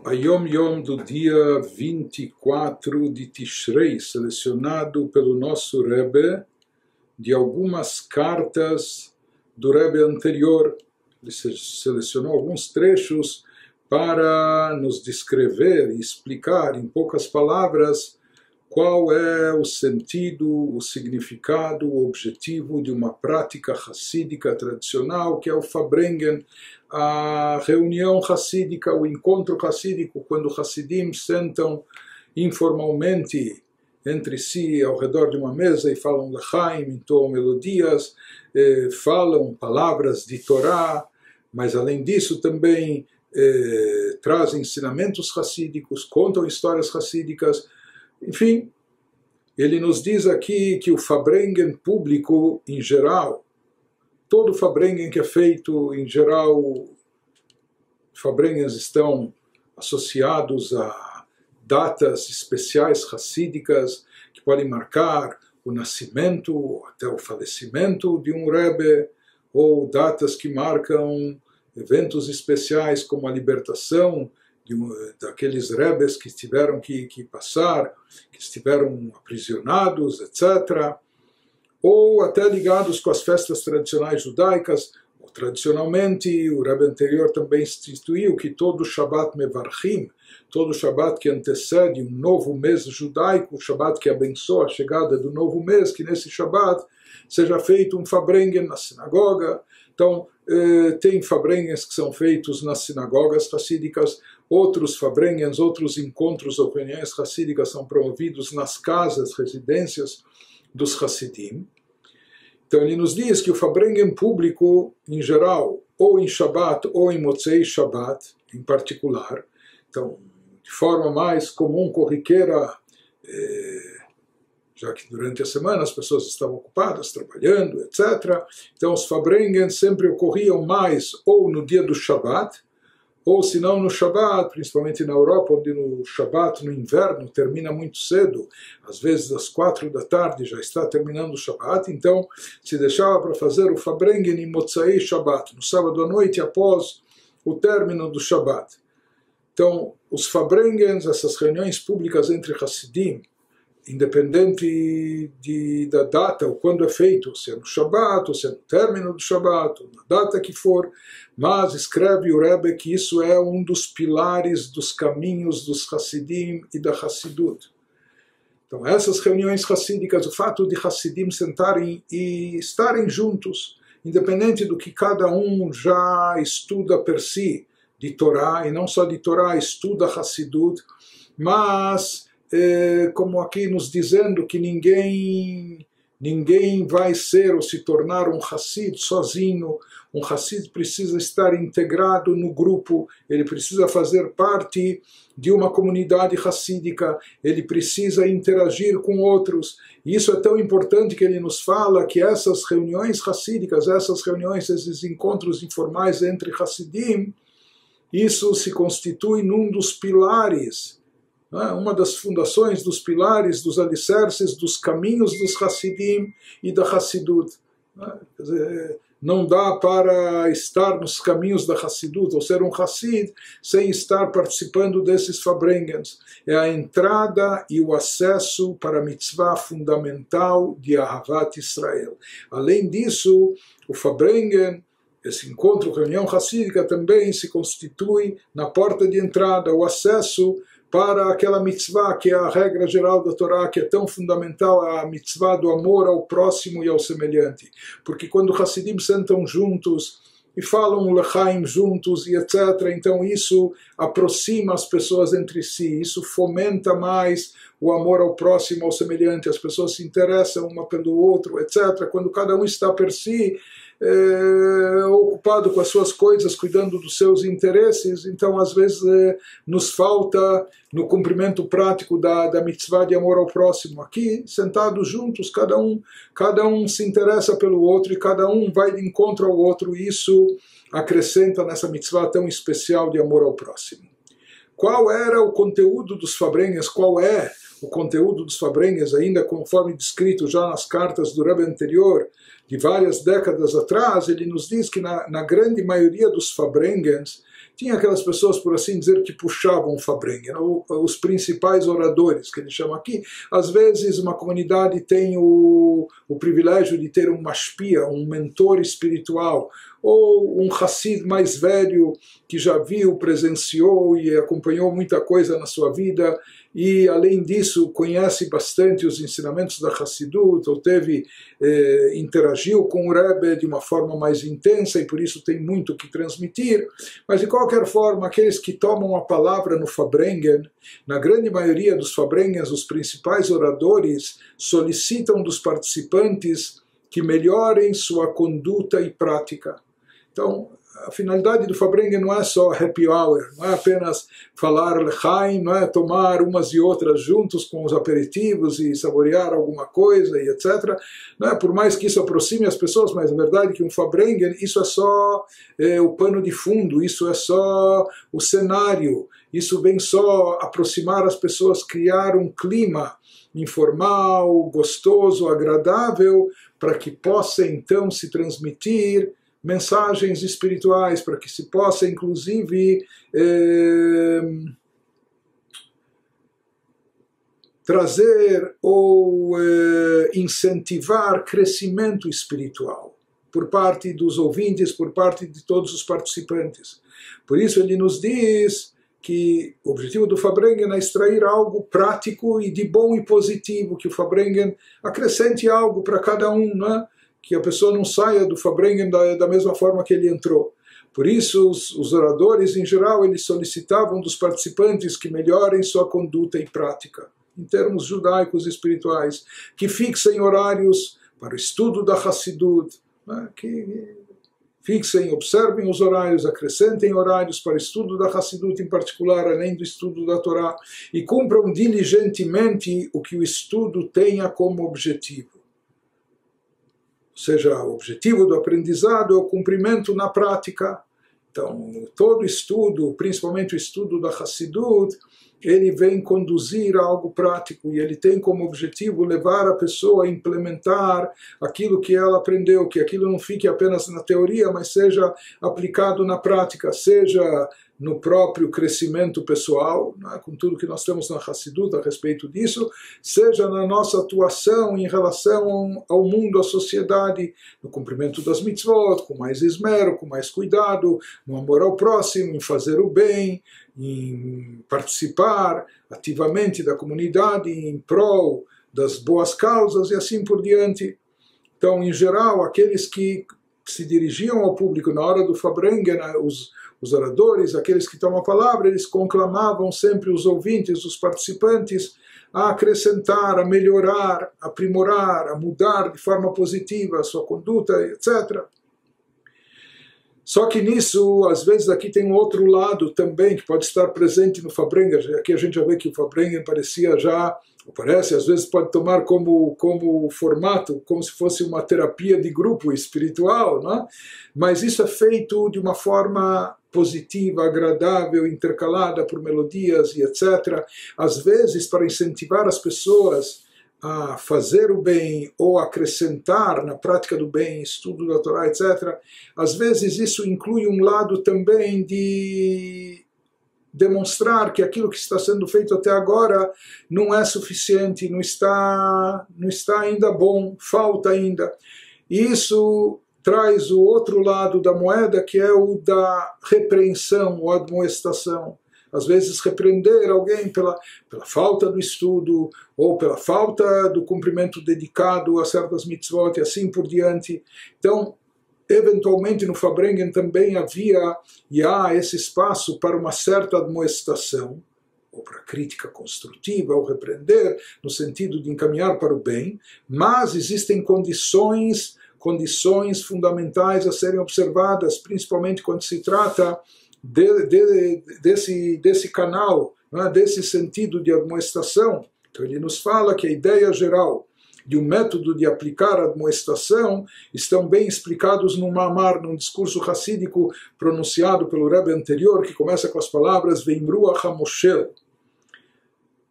a Yom Yom do dia 24 de Tishrei, selecionado pelo nosso Rebbe, de algumas cartas do Rebbe anterior. Ele selecionou alguns trechos para nos descrever e explicar em poucas palavras qual é o sentido, o significado, o objetivo de uma prática hassídica tradicional, que é o Farbrengen, a reunião hassídica, o encontro hassídico, quando os hassidim sentam informalmente entre si ao redor de uma mesa e falam lechaim, entoam melodias, falam palavras de Torá, mas além disso também trazem ensinamentos hassídicos, contam histórias hassídicas. Enfim, ele nos diz aqui que o Farbrengen público, em geral, todo o Farbrengen que é feito, em geral, Farbrengens estão associados a datas especiais hassídicas que podem marcar o nascimento ou até o falecimento de um Rebbe, ou datas que marcam eventos especiais como a libertação daqueles Rebbes que tiveram que passar, que estiveram aprisionados, etc. Ou até ligados com as festas tradicionais judaicas. Tradicionalmente, o Rebbe anterior também instituiu que todo Shabbat Mevarchim, todo Shabbat que antecede um novo mês judaico, o Shabbat que abençoa a chegada do novo mês, que nesse Shabbat seja feito um Farbrengen na sinagoga. Então, tem Farbrengens que são feitos nas sinagogas hassídicas, outros Farbrengens, outros encontros ou reuniões hassídicas são promovidos nas casas, residências dos Hassidim. Então ele nos diz que o Farbrengen público, em geral, ou em Shabbat ou em Motzei Shabbat, em particular, então, de forma mais comum, corriqueira, já que durante a semana as pessoas estavam ocupadas, trabalhando, etc. Então os Farbrengen sempre ocorriam mais ou no dia do Shabbat, ou se não no Shabbat, principalmente na Europa, onde no Shabbat, no inverno, termina muito cedo, às vezes às 4 da tarde já está terminando o Shabbat, então se deixava para fazer o Farbrengen em Motzei Shabbat, no sábado à noite após o término do Shabbat. Então, os Farbrengens, essas reuniões públicas entre Hassidim, independente da data ou quando é feito, se é no Shabbat, ou se é no término do Shabbat, ou na data que for, mas escreve o Rebbe que isso é um dos pilares dos caminhos dos Hassidim e da Hassidut. Então essas reuniões hassídicas, o fato de Hassidim sentarem e estarem juntos, independente do que cada um já estuda per si, de Torá, e não só de Torá, estuda Hassidut, mas como aqui nos dizendo que ninguém vai ser ou se tornar um Hassid sozinho. Um Hassid precisa estar integrado no grupo, ele precisa fazer parte de uma comunidade hassídica, ele precisa interagir com outros. E isso é tão importante que ele nos fala que essas reuniões hassídicas, essas reuniões, esses encontros informais entre Hassidim, isso se constitui num dos pilares, uma das fundações, dos pilares, dos alicerces, dos caminhos dos Hassidim e da Hassidut. Quer dizer, não dá para estar nos caminhos da Hassidut, ou ser um Hassid, sem estar participando desses Farbrengens. É a entrada e o acesso para a mitzvah fundamental de Ahavat Israel. Além disso, o Farbrengen, esse encontro, reunião hassídica, também se constitui na porta de entrada, o acesso para aquela mitzvah que é a regra geral da Torá, que é tão fundamental, a mitzvah do amor ao próximo e ao semelhante. Porque quando Hassidim sentam juntos e falam o lechaim juntos e etc., então isso aproxima as pessoas entre si, isso fomenta mais o amor ao próximo, ao semelhante, as pessoas se interessam uma pelo outro, etc. Quando cada um está per si, ocupado com as suas coisas, cuidando dos seus interesses, então às vezes nos falta no cumprimento prático da mitzvah de amor ao próximo. Aqui, sentados juntos, cada um se interessa pelo outro e cada um vai de encontro ao outro, e isso acrescenta nessa mitzvah tão especial de amor ao próximo. Qual era o conteúdo dos Farbrengens? Qual é o conteúdo dos Farbrengens, ainda conforme descrito já nas cartas do Rebbe anterior, de várias décadas atrás? Ele nos diz que na grande maioria dos Farbrengens, tinha aquelas pessoas, por assim dizer, que puxavam o Fabrengen, os principais oradores, que ele chama aqui. Às vezes uma comunidade tem o privilégio de ter um mashpia, um mentor espiritual, ou um Hassid mais velho que já viu, presenciou e acompanhou muita coisa na sua vida, e além disso conhece bastante os ensinamentos da Hassidut, ou interagiu com o Rebbe de uma forma mais intensa e por isso tem muito que transmitir. Mas de qualquer forma, aqueles que tomam a palavra no Fabrengen, na grande maioria dos Fabrengens, os principais oradores solicitam dos participantes que melhorem sua conduta e prática. Então, a finalidade do Fabrengen não é só happy hour, não é apenas falar lechaim, não é tomar umas e outras juntos com os aperitivos e saborear alguma coisa e etc. Não é, por mais que isso aproxime as pessoas, mas a verdade é que um Fabrengen, isso é só o pano de fundo, isso é só o cenário, isso vem só aproximar as pessoas, criar um clima informal, gostoso, agradável, para que possa então se transmitir mensagens espirituais, para que se possa, inclusive, trazer ou incentivar crescimento espiritual por parte dos ouvintes, por parte de todos os participantes. Por isso ele nos diz que o objetivo do Fabrengen é extrair algo prático e de bom e positivo, que o Fabrengen acrescente algo para cada um, não é? Que a pessoa não saia do Fabrengen da mesma forma que ele entrou. Por isso, os oradores, em geral, eles solicitavam dos participantes que melhorem sua conduta e prática, em termos judaicos e espirituais, que fixem horários para o estudo da Hassidut, né? Que fixem, observem os horários, acrescentem horários para o estudo da Hassidut em particular, além do estudo da Torá, e cumpram diligentemente o que o estudo tenha como objetivo. Ou seja, o objetivo do aprendizado é o cumprimento na prática. Então, todo estudo, principalmente o estudo da Hassidut, ele vem conduzir a algo prático e ele tem como objetivo levar a pessoa a implementar aquilo que ela aprendeu, que aquilo não fique apenas na teoria, mas seja aplicado na prática, seja no próprio crescimento pessoal, né, com tudo que nós temos na Hassidut a respeito disso, seja na nossa atuação em relação ao mundo, à sociedade, no cumprimento das mitzvot, com mais esmero, com mais cuidado, no amor ao próximo, em fazer o bem, em participar ativamente da comunidade em prol das boas causas e assim por diante. Então, em geral, aqueles que se dirigiam ao público na hora do Fabrengen, os oradores, aqueles que tomam a palavra, eles conclamavam sempre os ouvintes, os participantes, a acrescentar, a melhorar, a aprimorar, a mudar de forma positiva a sua conduta, etc. Só que nisso, às vezes, aqui tem um outro lado também que pode estar presente no Fabrengen. Aqui a gente já vê que o Fabrengen parecia já, parece, às vezes pode tomar como formato, como se fosse uma terapia de grupo espiritual, né? Mas isso é feito de uma forma positiva, agradável, intercalada por melodias e etc. Às vezes, para incentivar as pessoas a fazer o bem ou acrescentar na prática do bem, estudo da Torá, etc. Às vezes isso inclui um lado também de demonstrar que aquilo que está sendo feito até agora não é suficiente, não está ainda bom, falta ainda. E isso traz o outro lado da moeda, que é o da repreensão ou admoestação. Às vezes repreender alguém pela falta do estudo ou pela falta do cumprimento dedicado a certas mitzvot e assim por diante. Então, eventualmente no Fabrengen também havia e há esse espaço para uma certa admoestação, ou para crítica construtiva, ou repreender, no sentido de encaminhar para o bem, mas existem condições fundamentais a serem observadas, principalmente quando se trata desse canal, né, desse sentido de admoestação. Então ele nos fala que a ideia geral de um método de aplicar a admoestação estão bem explicados num mamar, num discurso racídico pronunciado pelo Rebbe anterior, que começa com as palavras Veimru HaMoshel.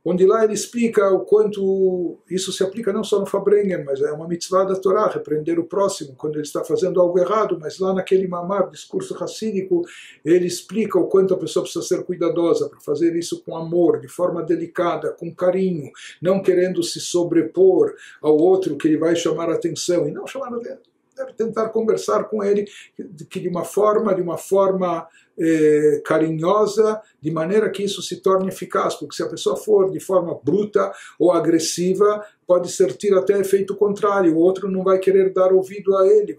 onde lá ele explica o quanto isso se aplica não só no Fabrengen, mas é uma mitzvah da Torá, repreender o próximo quando ele está fazendo algo errado, mas lá naquele mamar, discurso racídico, ele explica o quanto a pessoa precisa ser cuidadosa para fazer isso com amor, de forma delicada, com carinho, não querendo se sobrepor ao outro que ele vai chamar a atenção, e não chamar a atenção. Deve tentar conversar com ele que de uma forma carinhosa, de maneira que isso se torne eficaz, porque se a pessoa for de forma bruta ou agressiva, pode surtir até efeito contrário, o outro não vai querer dar ouvido a ele.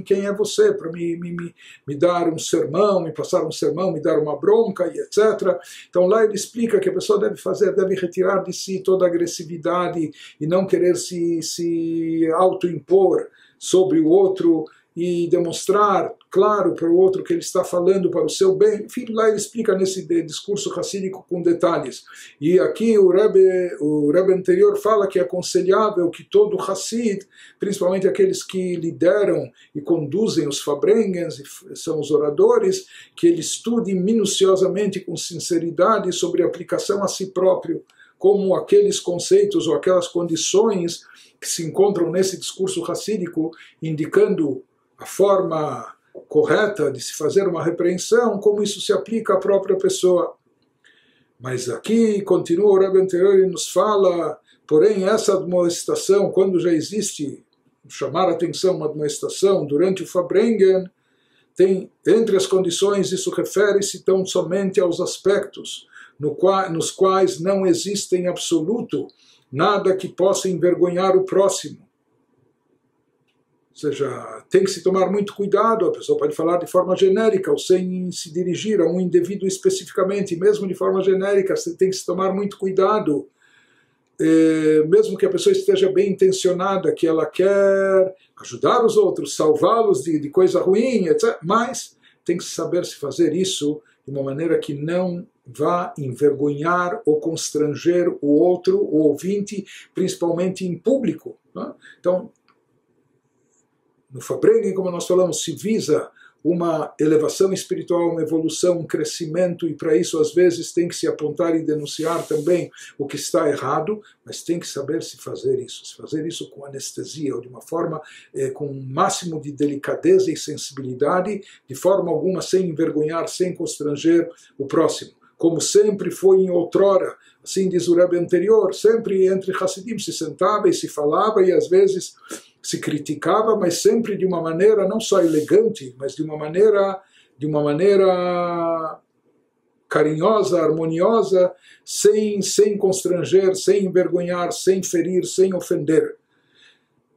Quem é você para me dar um sermão, me passar um sermão, me dar uma bronca e etc. Então lá ele explica que a pessoa deve retirar de si toda a agressividade e não querer se autoimpor sobre o outro e demonstrar, claro, para o outro que ele está falando para o seu bem. Enfim, lá ele explica nesse discurso racídico com detalhes. E aqui o Rebbe anterior fala que é aconselhável que todo Hassid, principalmente aqueles que lideram e conduzem os Fabrengens, são os oradores, que ele estude minuciosamente, com sinceridade, sobre a aplicação a si próprio, como aqueles conceitos ou aquelas condições que se encontram nesse discurso racídico, indicando a forma correta de se fazer uma repreensão, como isso se aplica à própria pessoa. Mas aqui, continua o Rebbe anterior e nos fala, porém, essa admoestação, quando já existe, chamar a atenção, uma admoestação durante o Fabrengen, tem, entre as condições, isso refere-se tão somente aos aspectos nos quais não existe em absoluto nada que possa envergonhar o próximo. Ou seja, tem que se tomar muito cuidado, a pessoa pode falar de forma genérica ou sem se dirigir a um indivíduo especificamente, mesmo de forma genérica, você tem que se tomar muito cuidado, mesmo que a pessoa esteja bem intencionada, que ela quer ajudar os outros, salvá-los de coisa ruim, etc., mas tem que saber se fazer isso de uma maneira que não vá envergonhar ou constranger o outro, o ouvinte, principalmente em público. Né? Então, no Fabrengen, como nós falamos, se visa uma elevação espiritual, uma evolução, um crescimento, e para isso às vezes tem que se apontar e denunciar também o que está errado, mas tem que saber se fazer isso com anestesia, ou de uma forma com um máximo de delicadeza e sensibilidade, de forma alguma sem envergonhar, sem constranger o próximo. Como sempre foi em outrora, assim diz o Rebbe anterior, sempre entre Hassidim se sentava e se falava e às vezes se criticava, mas sempre de uma maneira não só elegante, mas de uma maneira carinhosa, harmoniosa, sem constranger, sem envergonhar, sem ferir, sem ofender.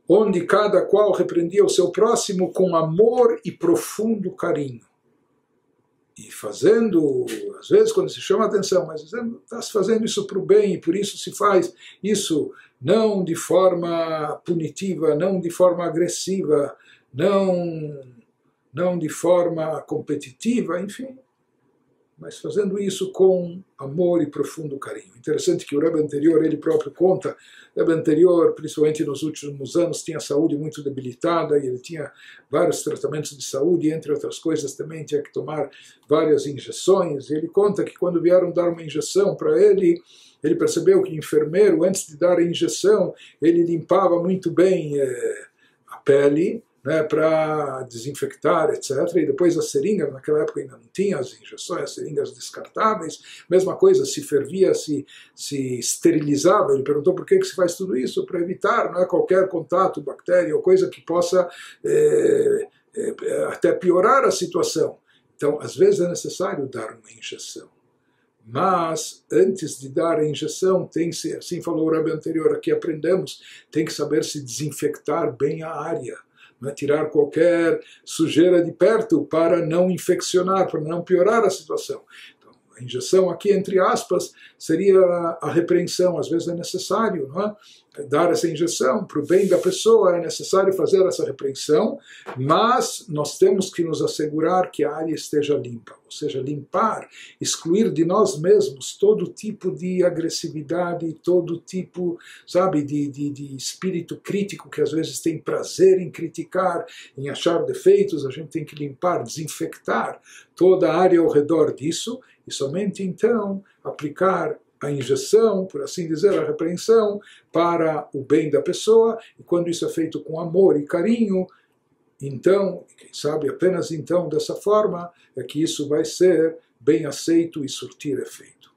Onde cada qual repreendia o seu próximo com amor e profundo carinho. E fazendo, às vezes quando se chama a atenção, mas dizendo, está se fazendo isso para o bem, e por isso se faz isso não de forma punitiva, não de forma agressiva, não de forma competitiva, enfim, mas fazendo isso com amor e profundo carinho. Interessante que o Rebbe anterior, ele próprio conta, o Rebbe anterior, principalmente nos últimos anos, tinha a saúde muito debilitada e ele tinha vários tratamentos de saúde, e entre outras coisas também tinha que tomar várias injeções. E ele conta que quando vieram dar uma injeção para ele, ele percebeu que o enfermeiro, antes de dar a injeção, ele limpava muito bem a pele, né, para desinfectar, etc. E depois as seringas, naquela época ainda não tinha as injeções, as seringas descartáveis, mesma coisa, se fervia, se esterilizava. Ele perguntou por que se faz tudo isso, para evitar, não é, qualquer contato, bactéria ou coisa que possa até piorar a situação. Então, às vezes é necessário dar uma injeção. Mas, antes de dar a injeção, tem-se, assim falou o Rebbe anterior, aqui aprendemos, tem que saber se desinfectar bem a área. Tirar qualquer sujeira de perto para não infeccionar, para não piorar a situação. Então, a injeção aqui, entre aspas, seria a repreensão. Às vezes é necessário, não é? Dar essa injeção para o bem da pessoa, é necessário fazer essa repreensão, mas nós temos que nos assegurar que a área esteja limpa, ou seja, limpar, excluir de nós mesmos todo tipo de agressividade, todo tipo, sabe, de espírito crítico que às vezes tem prazer em criticar, em achar defeitos. A gente tem que limpar, desinfectar toda a área ao redor disso e somente então aplicar a injeção, por assim dizer, a repreensão, para o bem da pessoa, e quando isso é feito com amor e carinho, então, quem sabe apenas então dessa forma, é que isso vai ser bem aceito e surtir efeito.